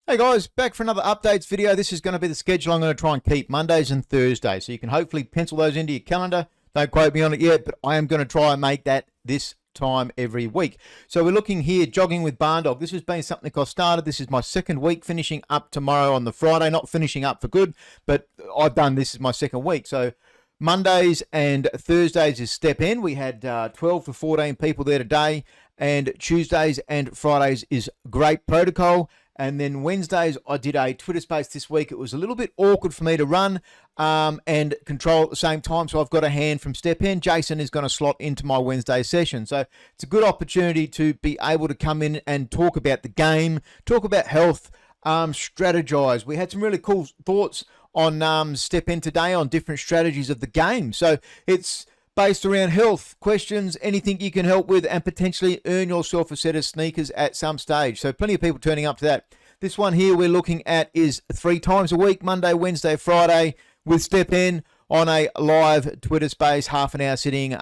Hey guys, back for another updates video. This is going to be the schedule I'm going to try and keep Mondays and Thursdays. So you can hopefully pencil those into your calendar. Don't quote me on it yet, but I am going to try and make that this time every week. So we're looking here, jogging with Barndog. This has been something I started. This is my second week, finishing up tomorrow on the Friday. Not finishing up for good, but I've done this is my second week. So Mondays and Thursdays is STEPN. We had 12 to 14 people there today. And Tuesdays and Fridays is Grape Protocol. And then Wednesdays, I did a Twitter space this week. It was a little bit awkward for me to run and control at the same time. So I've got a hand from STEPN. Jason is going to slot into my Wednesday session. So it's a good opportunity to be able to come in and talk about the game, talk about health, strategize. We had some really cool thoughts on STEPN today on different strategies of the game. So it's based around health, questions, anything you can help with, and potentially earn yourself a set of sneakers at some stage. So plenty of people turning up to that. This one here we're looking at is 3 times a week, Monday, Wednesday, Friday, with STEPN on a live Twitter space, half an hour sitting, 2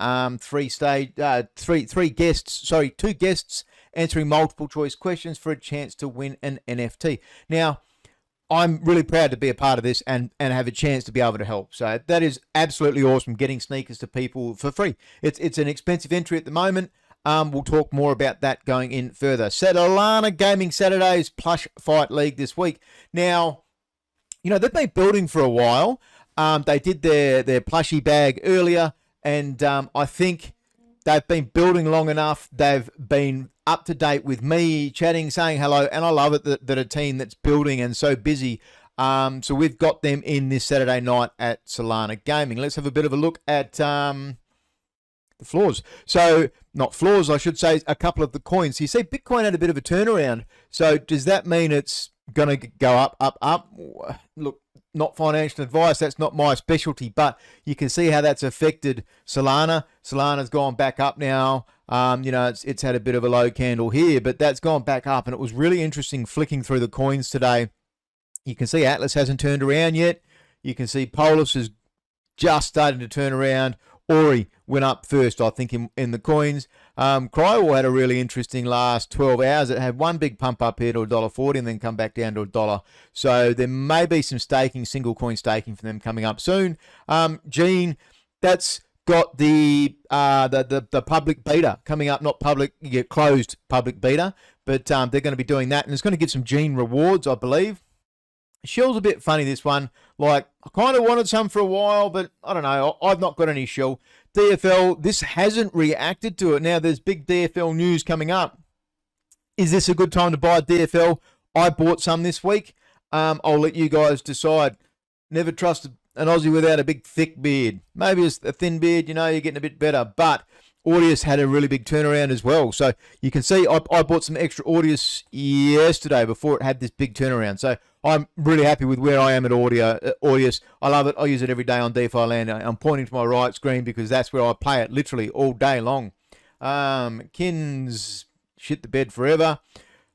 guests answering multiple choice questions for a chance to win an NFT. Now, I'm really proud to be a part of this and have a chance to be able to help. So that is absolutely awesome, getting sneakers to people for free. It's an expensive entry at the moment. We'll talk more about that going in further. Solana Gaming Saturdays Plush Fight League this week. Now, you know, they've been building for a while. They did their plushie bag earlier, and I think they've been building long enough. They've been up to date with me, chatting, saying hello, and I love it that a team that's building and so busy. So we've got them in this Saturday night at Solana Gaming. Let's have a bit of a look at the floors. So, not floors, I should say, a couple of the coins. So you see Bitcoin had a bit of a turnaround. So does that mean it's going to go up, up, up? Look, not financial advice, that's not my specialty, but you can see how that's affected Solana. Solana's gone back up now. You know, it's had a bit of a low candle here, but that's gone back up, and it was really interesting flicking through the coins today. You can see Atlas hasn't turned around yet. You can see Polis is just starting to turn around. Ori went up first, I think, in the coins. Cryo had a really interesting last 12 hours. It had one big pump up here to $1.40 and then come back down to $1. So there may be some staking, single coin staking for them coming up soon. Gene, that's got the public beta coming up, not public, you get closed public beta, but they're going to be doing that, and it's going to give some Gene rewards, I believe. Shell's a bit funny, this one. Like, I kind of wanted some for a while, but I don't know. I've not got any Shell. DFL, this hasn't reacted to it. Now, there's big DFL news coming up. Is this a good time to buy DFL? I bought some this week. I'll let you guys decide. Never trust an Aussie without a big, thick beard. Maybe it's a thin beard, you know, you're getting a bit better. But Audius had a really big turnaround as well. So you can see I bought some extra Audius yesterday before it had this big turnaround. So I'm really happy with where I am at Audius. I love it. I use it every day on Defi land. I'm pointing to my right screen because that's where I play it literally all day long. Kins shit the bed forever.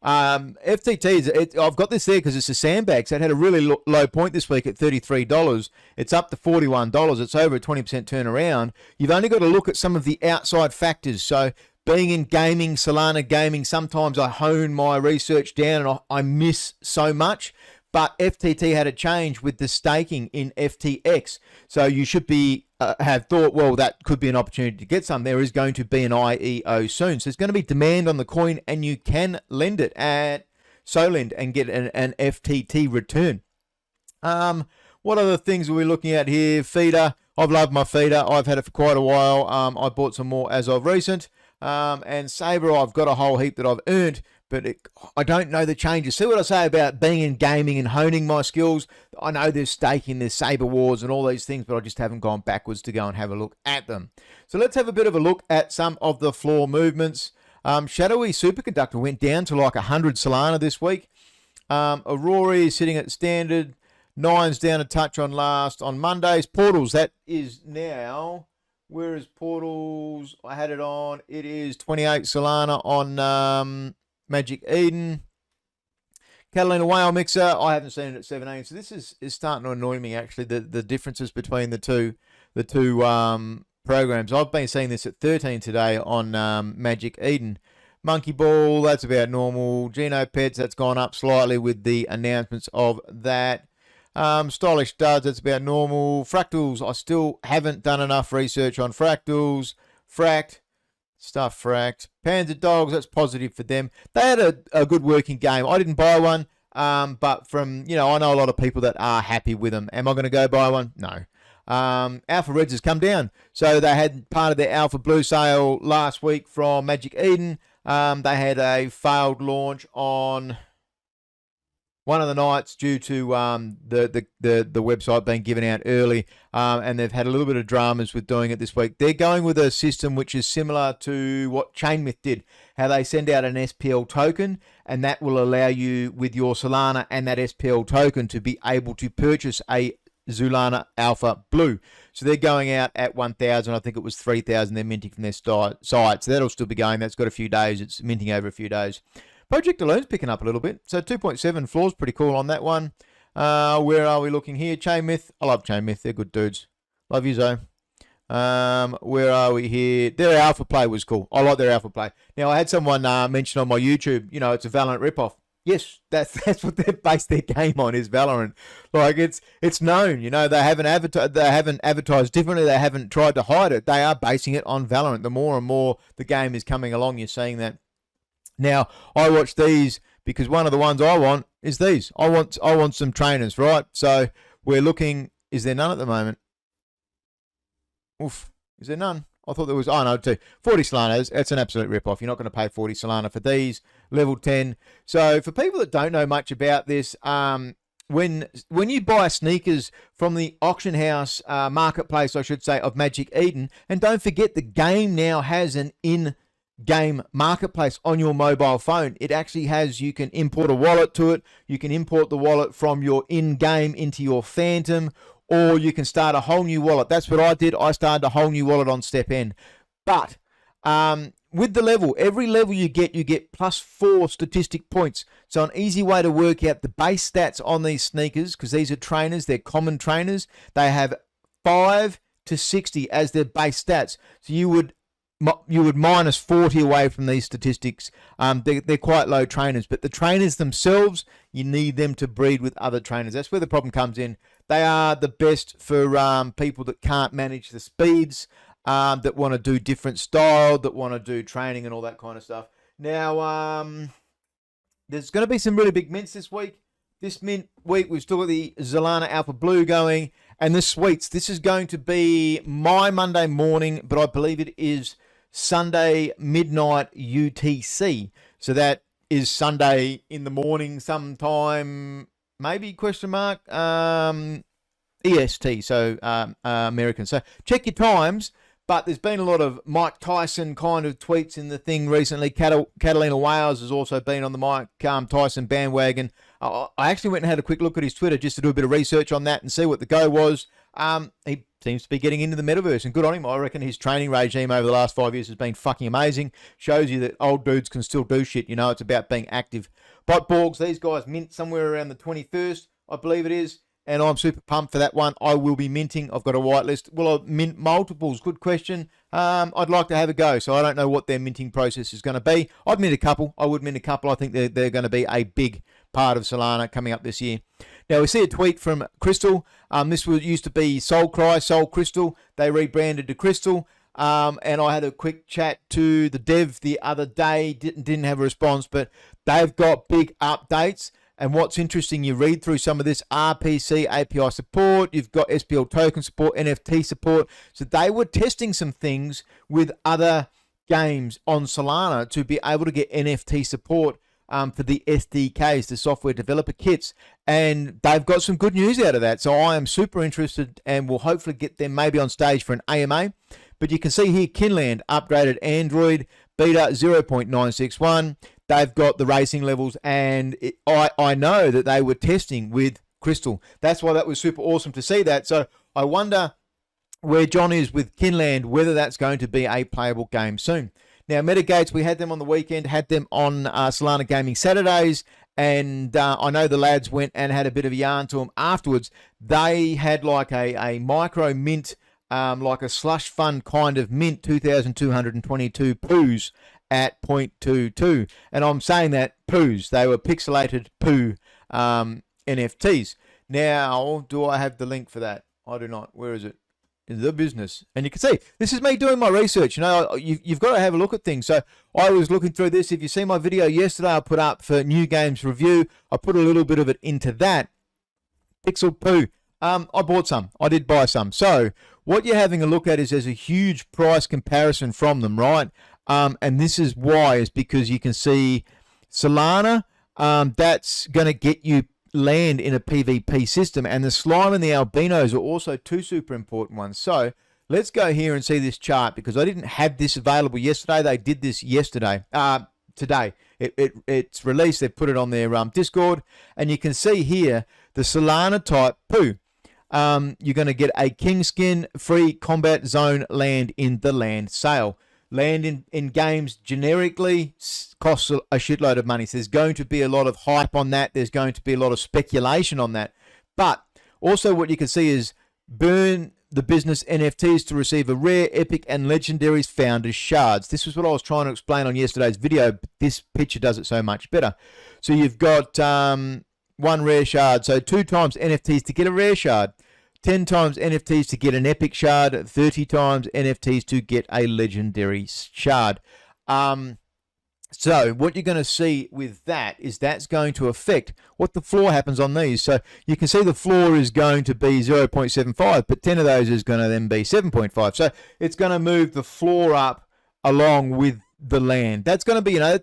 FTTs, I've got this there because it's a sandbag. So it had a really low point this week at $33. It's up to $41. It's over a 20% turnaround. You've only got to look at some of the outside factors. So being in gaming, Solana gaming, sometimes I hone my research down and I miss so much. But FTT had a change with the staking in FTX. So you should be have thought, well, that could be an opportunity to get some. There is going to be an IEO soon. So there's going to be demand on the coin, and you can lend it at Solend and get an FTT return. What other things are we looking at here? Feeder. I've loved my feeder. I've had it for quite a while. I bought some more as of recent. And Sabre, I've got a whole heap that I've earned, but I don't know the changes. See what I say about being in gaming and honing my skills? I know there's staking, there's Sabre Wars and all these things, but I just haven't gone backwards to go and have a look at them. So let's have a bit of a look at some of the floor movements. Shadowy Superconductor went down to like 100 Solana this week. Aurora is sitting at standard. Nine's down a touch on Mondays. Portals, that is now... Where is Portals? I had it on. It is 28 Solana on Magic Eden. Catalina Whale Mixer, I haven't seen it at 17. So this is starting to annoy me, actually, the differences between the two programs. I've been seeing this at 13 today on Magic Eden. Monkey Ball, that's about normal. Geno Pets, that's gone up slightly with the announcements of that. Stylish Studs, that's about normal. Fractals, I still haven't done enough research on Fractals. Fract, stuff Fract. Panzer Dogs, that's positive for them. They had a good working game. I didn't buy one, but from, I know a lot of people that are happy with them. Am I going to go buy one? No. Alpha Reds has come down. So they had part of their Alpha Blue sale last week from Magic Eden. They had a failed launch on one of the nights due to the website being given out early, and they've had a little bit of dramas with doing it this week. They're going with a system which is similar to what Chainmyth did, how they send out an SPL token, and that will allow you with your Solana and that SPL token to be able to purchase a Solana Alpha Blue. So they're going out at 1,000. I think it was 3,000 they're minting from their site. So that'll still be going. That's got a few days. It's minting over a few days. Project Alone's picking up a little bit. So 2.7 floors, pretty cool on that one. Where are we looking here? Chainmyth. I love Chainmyth. They're good dudes. Love you, Zoe. Where are we here? Their Alpha Play was cool. I like their Alpha Play. Now, I had someone mention on my YouTube, it's a Valorant ripoff. Yes, that's what they based their game on, is Valorant. Like, it's known, they haven't advertised differently, they haven't tried to hide it. They are basing it on Valorant. The more and more the game is coming along, you're seeing that. Now, I watch these because one of the ones I want is these. I want some trainers, right? So we're looking, is there none at the moment? Oof, is there none? I thought there was, no, 2. 40 Solanas, it's an absolute rip-off. You're not going to pay 40 Solana for these. Level 10. So for people that don't know much about this, when you buy sneakers from the auction house marketplace, I should say, of Magic Eden, and don't forget the game now has an in-game marketplace on your mobile phone. It actually has, you can import a wallet to it. You can import the wallet from your in-game into your Phantom, or you can start a whole new wallet. That's what I did. I started a whole new wallet on STEPN. But with the level, every level you get +4 statistic points. So an easy way to work out the base stats on these sneakers, because these are trainers, they're common trainers. They have 5 to 60 as their base stats. So you would minus 40 away from these statistics. They're quite low trainers, but the trainers themselves, you need them to breed with other trainers. That's where the problem comes in. They are the best for people that can't manage the speeds, that want to do different style, that want to do training and all that kind of stuff. Now, there's going to be some really big mints this week. This mint week, we've still got the Solana Alpha Blue going, and the sweets. This is going to be my Monday morning, but I believe it is Sunday midnight UTC. So that is Sunday in the morning sometime, maybe, EST, so American. So check your times, but there's been a lot of Mike Tyson kind of tweets in the thing recently. Catalina Wales has also been on the Mike Tyson bandwagon. I actually went and had a quick look at his Twitter just to do a bit of research on that and see what the go was. He seems to be getting into the metaverse, and good on him. I reckon his training regime over the last 5 years has been fucking amazing. Shows you that old dudes can still do shit. It's about being active. Botborgs, these guys mint somewhere around the 21st, I believe it is, and I'm super pumped for that one. I will be minting. I've got a whitelist. Will I mint multiples? Good question. I'd like to have a go, so I don't know what their minting process is going to be. I'd mint a couple. I would mint a couple. I think they're going to be a big part of Solana coming up this year. Now, we see a tweet from Crystal. This used to be Soul Crystal. They rebranded to Crystal. And I had a quick chat to the dev the other day. Didn't have a response, but they've got big updates. And what's interesting, you read through some of this RPC API support. You've got SPL token support, NFT support. So they were testing some things with other games on Solana to be able to get NFT support for the SDKs, the software developer kits, and they've got some good news out of that. So I am super interested, and we'll hopefully get them maybe on stage for an AMA. But you can see here, Kinland upgraded Android beta 0.961. They've got the racing levels, and I know that they were testing with Crystal. That's why that was super awesome to see that. So I wonder where John is with Kinland, whether that's going to be a playable game soon. Now, MetaGates, we had them on the weekend, had them on Solana Gaming Saturdays, and I know the lads went and had a bit of a yarn to them afterwards. They had like a micro mint, like a slush fund kind of mint, 2,222 poos, at 0.22. And I'm saying that poos. They were pixelated poo NFTs. Now, do I have the link for that? I do not. Where is it? The business. And you can see, this is me doing my research. You know, you've got to have a look at things. So I was looking through this. If you see my video yesterday, I put up for New Games Review. I put a little bit of it into that. Pixel poo. I bought some. I did buy some. So what you're having a look at is there's a huge price comparison from them, right? And this is why, is because you can see Solana, that's going to get you land in a PvP system, and the slime and the albinos are also two super important ones. So let's go here and see this chart, because I didn't have this available yesterday. They did this yesterday, today. It's released. They've put it on their Discord, and you can see here the Solana type poo. You're going to get a king skin free combat zone land in the land sale. Land in games generically costs a shitload of money. So there's going to be a lot of hype on that. There's going to be a lot of speculation on that. But also what you can see is burn the business NFTs to receive a rare, epic, and legendaries founders shards. This was what I was trying to explain on yesterday's video, but this picture does it so much better. So you've got one rare shard. So 2 times NFTs to get a rare shard. 10 times NFTs to get an epic shard, 30 times NFTs to get a legendary shard. So what you're going to see with that is that's going to affect what the floor happens on these. So you can see the floor is going to be 0.75, but 10 of those is going to then be 7.5. So it's going to move the floor up along with the land. That's going to be, you know,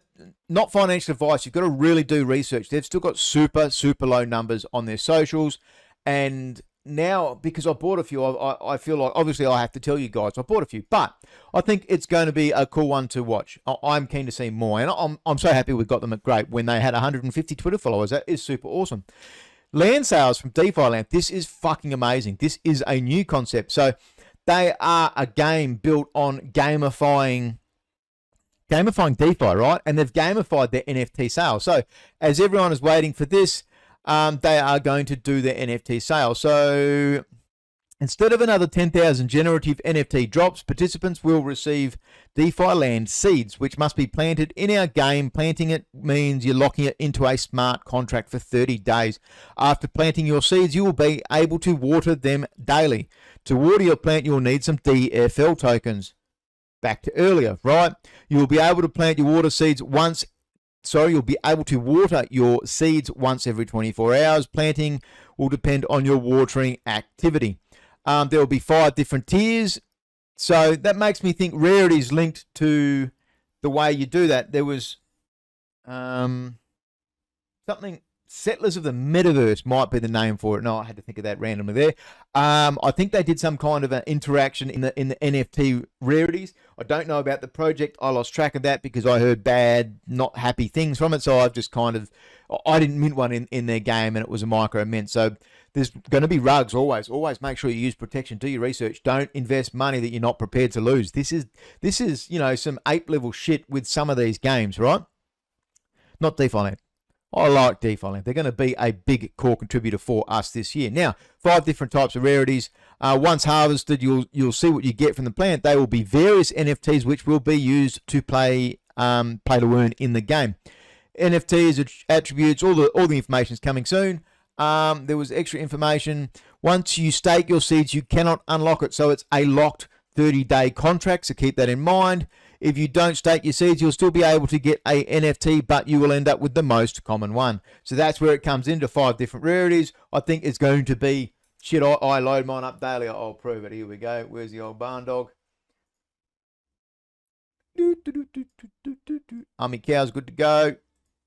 not financial advice. You've got to really do research. They've still got super, super low numbers on their socials, and now, because I bought a few, I feel like, obviously I have to tell you guys, I bought a few, but I think it's going to be a cool one to watch. I'm keen to see more, and I'm so happy we got them at Grape when they had 150 Twitter followers. That is super awesome. Land sales from Defi Land, this is fucking amazing. This is a new concept. So they are a game built on gamifying DeFi, right? And they've gamified their NFT sales. So as everyone is waiting for this, they are going to do their NFT sale. So instead of another 10,000 generative NFT drops, participants will receive DeFi Land seeds, which must be planted in our game. Planting it means you're locking it into a smart contract for 30 days. After planting your seeds, you will be able to water them daily. To water your plant, you will need some DFL tokens. Back to earlier, right? You will be able to plant your water seeds once. You'll be able to water your seeds once every 24 hours. Planting will depend on your watering activity. There will be 5 different tiers. So that makes me think rarities linked to the way you do that. There was something, Settlers of the Metaverse might be the name for it. No, I had to think of that randomly there. I think they did some kind of an interaction in the NFT rarities. I don't know about the project. I lost track of that because I heard bad, not happy things from it. So I've just I didn't mint one in their game, and it was a micro mint. So there's going to be rugs always. Always make sure you use protection. Do your research. Don't invest money that you're not prepared to lose. This is you know, some ape level shit with some of these games, right? Not DeFi Land. I like DeFi Land. They're going to be a big core contributor for us this year. Now, 5 different types of rarities. Once harvested, you'll see what you get from the plant. They will be various NFTs which will be used to play to earn in the game. NFTs, attributes, all the information is coming soon. There was extra information. Once you stake your seeds, you cannot unlock it. So it's a locked 30-day contract, so keep that in mind. If you don't stake your seeds, you'll still be able to get a NFT, but you will end up with the most common one. So that's where it comes into 5 different rarities. I think it's going to be, shit, I load mine up daily. I'll prove it. Here we go. Where's the old barn dog? Army cow's good to go.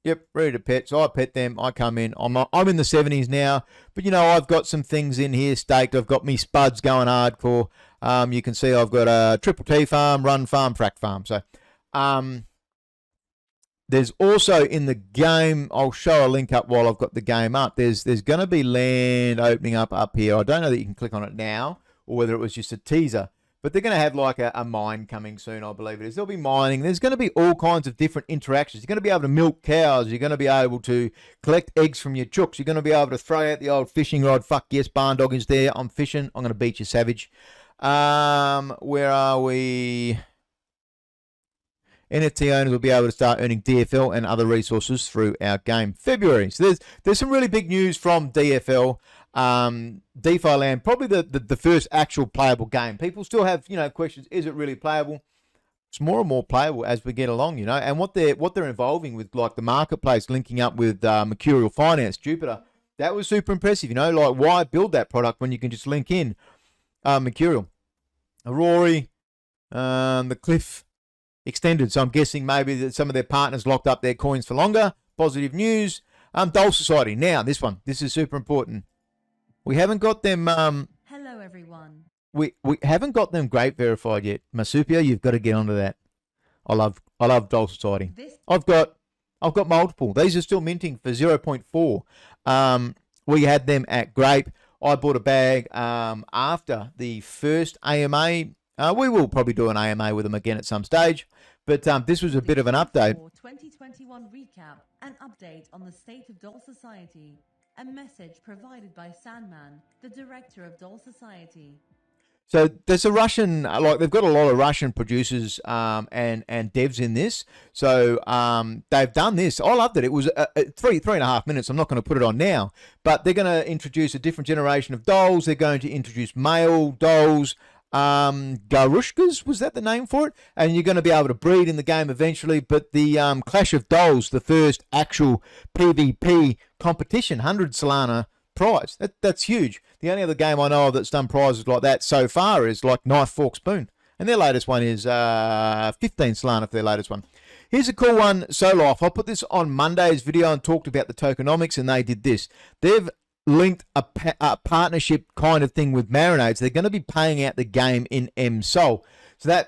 Yep, ready to pet. So I pet them. I come in. I'm in the 70s now, but you know, I've got some things in here staked. I've got me spuds going hardcore. You can see I've got a triple T farm, run farm, frack farm. So there's also in the game, I'll show a link up while I've got the game up. There's going to be land opening up here. I don't know that you can click on it now or whether it was just a teaser. But they're going to have like a mine coming soon, I believe it is. There'll be mining. There's going to be all kinds of different interactions. You're going to be able to milk cows. You're going to be able to collect eggs from your chooks. You're going to be able to throw out the old fishing rod. Fuck yes, barn dog is there. I'm fishing. I'm going to beat you, savage. Where are we? NFT owners will be able to start earning DFL and other resources through our game. February. So there's some really big news from DFL. DeFi Land, probably the first actual playable game. People still have, questions. Is it really playable? It's more and more playable as we get along, and what they're involving with, like the marketplace linking up with Mercurial Finance, Jupiter. That was super impressive, like why build that product when you can just link in Mercurial. Rory, the Cliff extended. So I'm guessing maybe that some of their partners locked up their coins for longer. Positive news. Dole Society. Now, this is super important. We haven't got them. Hello, everyone. We haven't got them Grape verified yet. Masupia, you've got to get onto that. I love Dole Society. I've got multiple. These are still minting for 0.4. We had them at Grape. I bought a bag after the first AMA. We will probably do an AMA with them again at some stage. But this was a bit of an update. 2021 recap, an update on the state of Dole Society. A message provided by Sandman, the director of Dole Society. So there's a Russian, they've got a lot of Russian producers and devs in this. So they've done this. I loved it. It was 3.5 minutes. I'm not going to put it on now, but they're going to introduce a different generation of dolls. They're going to introduce male dolls. Garushkas, was that the name for it? And you're going to be able to breed in the game eventually. But the Clash of Dolls, the first actual PvP competition, 100 Solana prize. That's huge. The only other game I know of that's done prizes like that so far is like Knife, Fork, Spoon. And their latest one is 15 Solana for their latest one. Here's a cool one, SOLife. I put this on Monday's video and talked about the tokenomics, and they did this. They've linked a partnership kind of thing with Marinades. They're going to be paying out the game in MSOL. So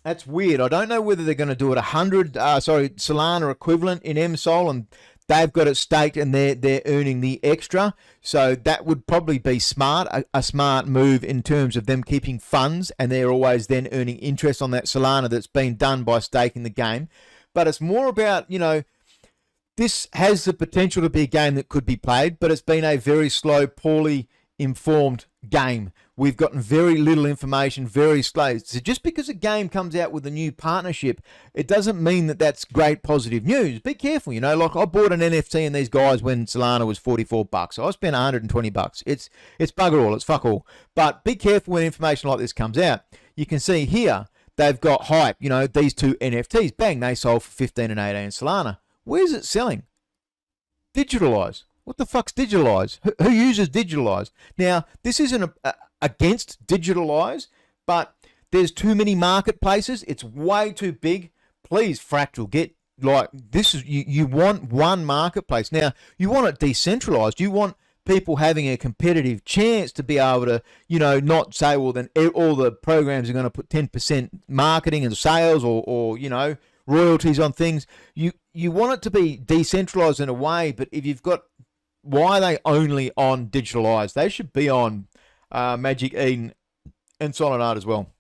that's weird. I don't know whether they're going to do it 100, Solana equivalent in MSOL, and they've got it staked and they're earning the extra. So that would probably be smart, a smart move in terms of them keeping funds, and they're always then earning interest on that Solana that's been done by staking the game. But it's more about, this has the potential to be a game that could be played, but it's been a very slow, poorly informed game. We've gotten very little information, very slow. So just because a game comes out with a new partnership, it doesn't mean that that's great positive news. Be careful, like I bought an NFT in these guys when Solana was $44. So I spent $120. It's bugger all, it's fuck all. But be careful when information like this comes out. You can see here, they've got hype, these two NFTs, bang, they sold for 15 and 18 Solana. Where's it selling? Digitalize. What the fuck's Digitalize? Who uses Digitalize? Now, this isn't against Digitalize, but there's too many marketplaces. It's way too big. Please, Fractal, get this is you want one marketplace. Now, you want it decentralized. You want people having a competitive chance to be able to, not say, well, then all the programs are going to put 10% marketing and sales or royalties on things. You want it to be decentralized in a way, but if you've got, why are they only on Digitalize? They should be on Magic Eden and Solanart as well.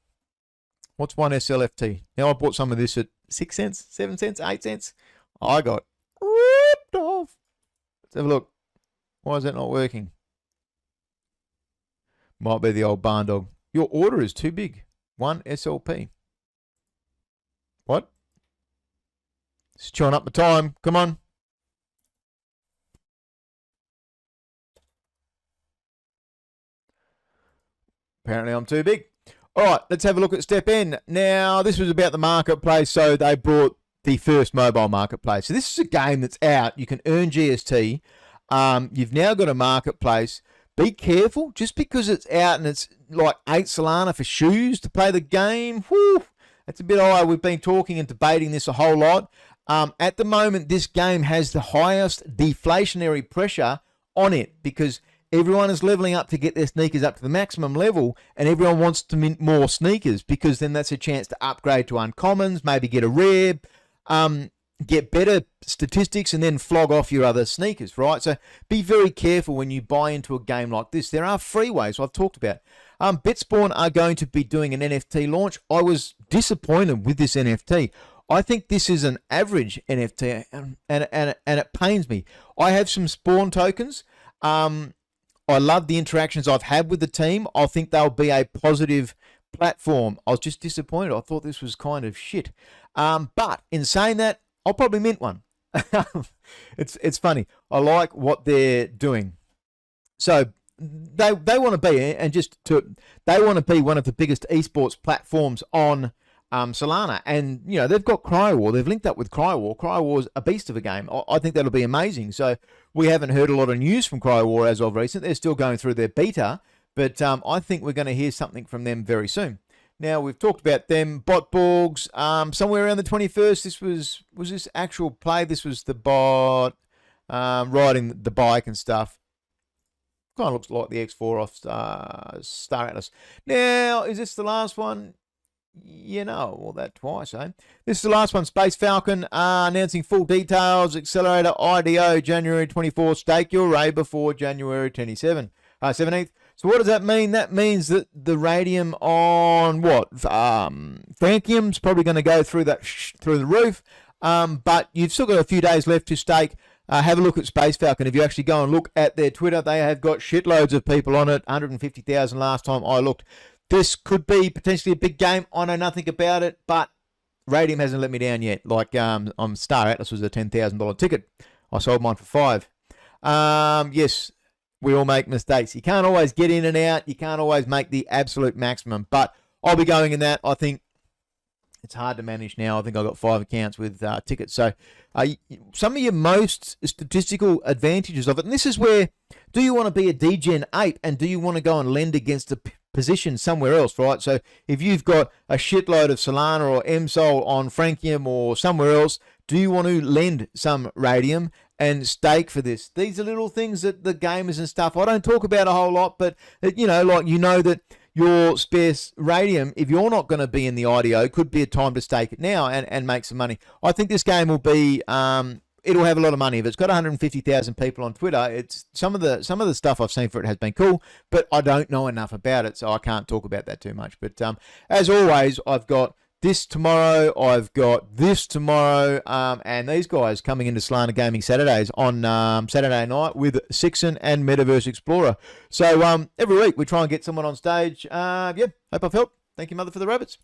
What's one SLFT? Now I bought some of this at 6 cents, 7 cents, 8 cents. I got ripped off. Let's have a look. Why is that not working? Might be the old barndog. Your order is too big. 1 SLP. What? It's chewing up the time. Come on. Apparently I'm too big. All right, let's have a look at STEPN. Now, this was about the marketplace, so they brought the first mobile marketplace. So this is a game that's out. You can earn GST. You've now got a marketplace. Be careful. Just because it's out and it's like 8 Solana for shoes to play the game, whew, that's a bit high. We've been talking and debating this a whole lot. At the moment, this game has the highest deflationary pressure on it because everyone is leveling up to get their sneakers up to the maximum level, and everyone wants to mint more sneakers because then that's a chance to upgrade to uncommons, maybe get a rare, get better statistics, and then flog off your other sneakers, right? So be very careful when you buy into a game like this. There are free ways I've talked about. Bitspawn are going to be doing an NFT launch. I was disappointed with this NFT. I think this is an average NFT, and it pains me. I have some Spawn tokens. I love the interactions I've had with the team. I think they'll be a positive platform. I was just disappointed. I thought this was kind of shit. But in saying that, I'll probably mint one. It's funny. I like what they're doing. So they want to be, and they want to be one of the biggest esports platforms on Solana, and they've got CryoWar. They've linked up with CryoWar. CryoWar's a beast of a game. I think that'll be amazing. So we haven't heard a lot of news from CryoWar as of recent. They're still going through their beta, but I think we're going to hear something from them very soon. Now, we've talked about them. Botborgs, somewhere around the 21st, this was this actual play. This was the bot riding the bike and stuff. Kind of looks like the X4 off Star Atlas. Now, is this the last one? Well, that twice, eh? This is the last one. Space Falcon announcing full details. Accelerator IDO January 24th. Stake your Ray before January 17th. So what does that mean? That means that the Raydium on what? Francium's probably going to go through the roof. But you've still got a few days left to stake. Have a look at Space Falcon. If you actually go and look at their Twitter, they have got shitloads of people on it. 150,000 last time I looked. This could be potentially a big game. I know nothing about it, but Raydium hasn't let me down yet. Like on Star Atlas was a $10,000 ticket. I sold mine for $5,000. Yes, we all make mistakes. You can't always get in and out. You can't always make the absolute maximum. But I'll be going in that. I think it's hard to manage now. I think I've got 5 accounts with tickets. So some of your most statistical advantages of it, and this is where, do you want to be a DGen 8 and do you want to go and lend against a position somewhere else, right? So if you've got a shitload of Solana or MSOL on Francium or somewhere else, do you want to lend some Raydium and stake for this? These are little things that the gamers and stuff I don't talk about a whole lot, but that your spare Raydium, if you're not going to be in the IDO, could be a time to stake it now and make some money. I think this game will be it'll have a lot of money. If it's got 150,000 people on Twitter, it's some of the stuff I've seen for it has been cool, but I don't know enough about it, so I can't talk about that too much. But as always, I've got this tomorrow, I've got this tomorrow, and these guys coming into Solana Gaming Saturdays on Saturday night with Sixon and Metaverse Explorer. So every week we try and get someone on stage. Hope I've helped. Thank you, Mother, for the rabbits.